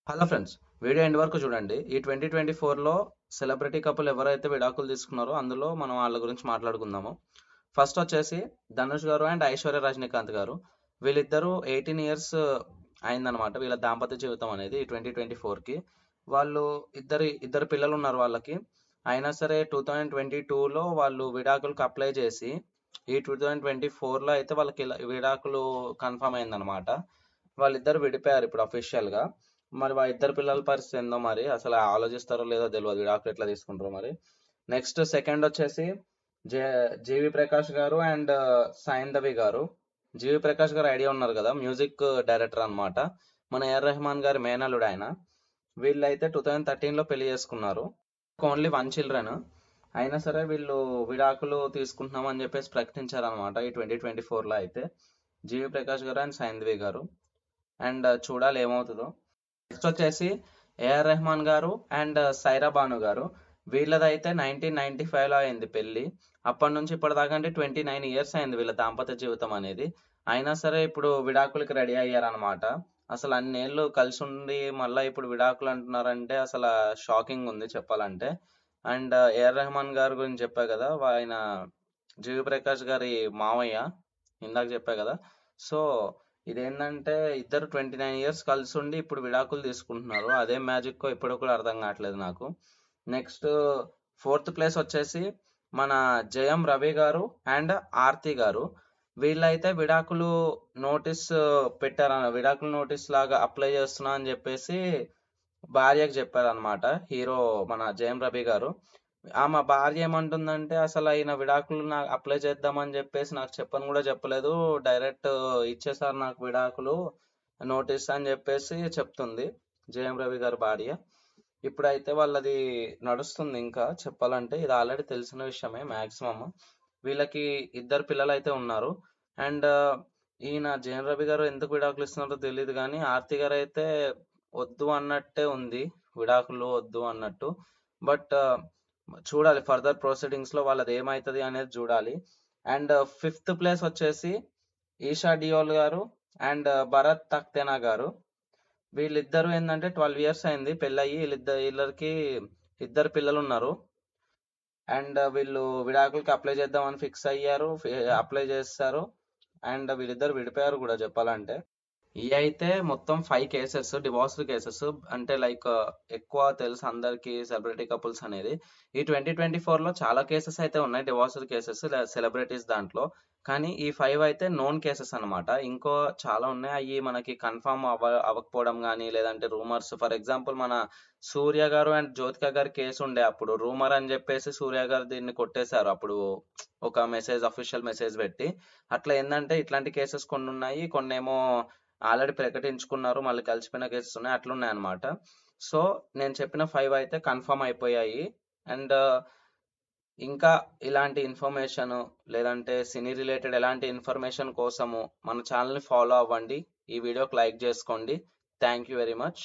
Hello friends, video end వరకు చూడండి. ఈ 2024లో సెలబ్రిటీ కపుల్ ఎవరైతే విడాకులు తీసుకున్నారో అందులో మనం వాళ్ళ గురించి మాట్లాడుకుందాము. ఫస్ట్ వచ్చేసి ధనుష్ గారు అండ్ ఐశ్వర్య రజనీకాంత్ గారు. వీళ్ళిద్దరూ 18 ఇయర్స్ అయిందనమాట వీళ్ళ దాంపత్య జీవితం అనేది ఈ 2024కి. వాళ్ళు ఇద్దరు పిల్లలు ఉన్నారు వాళ్ళకి. అయినా సరే 2022లో వాళ్ళు విడాకులకు అప్లై చేసి ఈ 2024లో అయితే వాళ్ళకి విడాకులు కన్ఫర్మ్ అయిందనమాట. వాళ్ళిద్దరు విడిపోయారు ఇప్పుడు అఫీషియల్ గా. మరి వాళ్ళ ఇద్దరు పిల్లల పరిస్థితి ఏందో మరి అసలు ఆలోచిస్తారో లేదో తెలియదు, విడాకులు ఎట్లా తీసుకుంటారో మరి. నెక్స్ట్ సెకండ్ వచ్చేసి జే జీవి ప్రకాష్ గారు అండ్ సైంధవి గారు. జీవి ప్రకాష్ గారు ఐడియా ఉన్నారు కదా, మ్యూజిక్ డైరెక్టర్ అన్నమాట. మన ఏఆర్ రెహమాన్ గారి మేనల్లుడు ఆయన. వీళ్ళైతే 2013లో పెళ్లి చేసుకున్నారు. Only one children. అయినా సరే వీళ్ళు విడాకులు తీసుకుంటున్నాం అని చెప్పేసి ప్రకటించారనమాట ఈ 2024లో అయితే. జీవి ప్రకాష్ గారు అండ్ సైంధవి గారు. అండ్ చూడాలి ఏమవుతుందో. నెక్స్ట్ వచ్చేసి ఏఆర్ రెహమాన్ గారు అండ్ సైరా బాను గారు. వీళ్ళదైతే 1995లో అయింది పెళ్లి. అప్పటి నుంచి ఇప్పటిదాకా అంటే 29 ఇయర్స్ అయింది వీళ్ళ దాంపత్య జీవితం అనేది. అయినా సరే ఇప్పుడు విడాకులకి రెడీ అయ్యారనమాట. అసలు అన్నేళ్ళు కలిసి ఉండి మళ్ళీ ఇప్పుడు విడాకులు అంటున్నారంటే అసలు షాకింగ్ ఉంది చెప్పాలంటే. అండ్ ఏఆర్ రెహమాన్ గారి గురించి చెప్పా కదా, ఆయన జీవి ప్రకాష్ గారి మావయ్య, ఇందాక చెప్పా కదా. సో ఇదేంటంటే ఇద్దరు 29 ఇయర్స్ కలిసి ఉండి ఇప్పుడు విడాకులు తీసుకుంటున్నారు. అదే మ్యాజిక్ ఇప్పుడు కూడా అర్థం కావట్లేదు నాకు. నెక్స్ట్ ఫోర్త్ ప్లేస్ వచ్చేసి మన జయం రవి గారు అండ్ ఆర్తి గారు. వీళ్ళైతే విడాకులు నోటీస్ లాగా అప్లై చేస్తున్నా అని చెప్పేసి భార్యకు చెప్పారనమాట హీరో మన జయం రవి గారు. ఆమె భార్య ఏమంటుందంటే అసలు ఆయన విడాకులు నాకు అప్లై చేద్దామని చెప్పేసి నాకు చెప్పని కూడా చెప్పలేదు, డైరెక్ట్ ఇచ్చేసారు నాకు విడాకులు నోటీస్ అని చెప్పేసి చెప్తుంది జయం రవి గారి భార్య. ఇప్పుడైతే వాళ్ళది నడుస్తుంది. ఇంకా చెప్పాలంటే ఇది ఆల్రెడీ తెలిసిన విషయమే మ్యాక్సిమం. వీళ్ళకి ఇద్దరు పిల్లలు అయితే ఉన్నారు. అండ్ ఈయన జయం రవి గారు ఎందుకు విడాకులు ఇస్తున్నారో తెలియదు కానీ ఆర్తి గారు అయితే వద్దు అన్నట్టే ఉంది, విడాకులు వద్దు అన్నట్టు. బట్ చూడాలి ఫర్దర్ ప్రొసీడింగ్స్ లో వాళ్ళది ఏమైతుంది అనేది చూడాలి. అండ్ ఫిఫ్త్ ప్లేస్ వచ్చేసి ఈషా డియోల్ గారు అండ్ భరత్ తక్తేనా గారు. వీళ్ళిద్దరు ఏంటంటే 12 ఇయర్స్ అయింది పెళ్ళయి. వీళ్ళకి ఇద్దరు పిల్లలు ఉన్నారు. అండ్ వీళ్ళు విడాకులకి అప్లై చేద్దామని ఫిక్స్ అయ్యారు, అప్లై చేస్తారు. అండ్ వీళ్ళిద్దరు విడిపోయారు కూడా చెప్పాలంటే. ఈ అయితే మొత్తం 5 కేసెస్, డివోర్స్ కేసెస్. అంటే లైక్ ఎక్కువ తెలుసు అందరికి సెలబ్రిటీ కపుల్స్ అనేది. ఈ 2024లో చాలా కేసెస్ అయితే ఉన్నాయి, డివోర్స్ కేసెస్ సెలబ్రిటీస్ దాంట్లో. కానీ ఈ 5 అయితే నోన్ కేసెస్ అన్నమాట. ఇంకో చాలా ఉన్నాయి, అవి మనకి కన్ఫర్మ్ అవ్వకపోవడం కానీ లేదంటే రూమర్స్. ఫర్ ఎగ్జాంపుల్ మన సూర్య గారు అండ్ జ్యోతిక గారి కేసు ఉండే, అప్పుడు రూమర్ అని చెప్పేసి సూర్య గారు దీన్ని కొట్టేశారు అప్పుడు ఒక అఫీషియల్ మెసేజ్ పెట్టి. అట్లా ఏంటంటే ఇట్లాంటి కేసెస్ కొన్ని ఉన్నాయి, కొన్ని ఏమో ఆల్రెడీ ప్రకటించుకున్నారు, మళ్ళీ కలిసిపోయిన కేసెస్ ఉన్నాయి, అట్లున్నాయి అనమాట. సో నేను చెప్పిన 5 అయితే కన్ఫర్మ్ అయిపోయాయి. అండ్ ఇంకా ఇలాంటి ఇన్ఫర్మేషన్ లేదంటే సినీ రిలేటెడ్ ఎలాంటి ఇన్ఫర్మేషన్ కోసము మన ఛానల్ని ఫాలో అవ్వండి. ఈ వీడియోకి లైక్ చేసుకోండి. Thank you very much.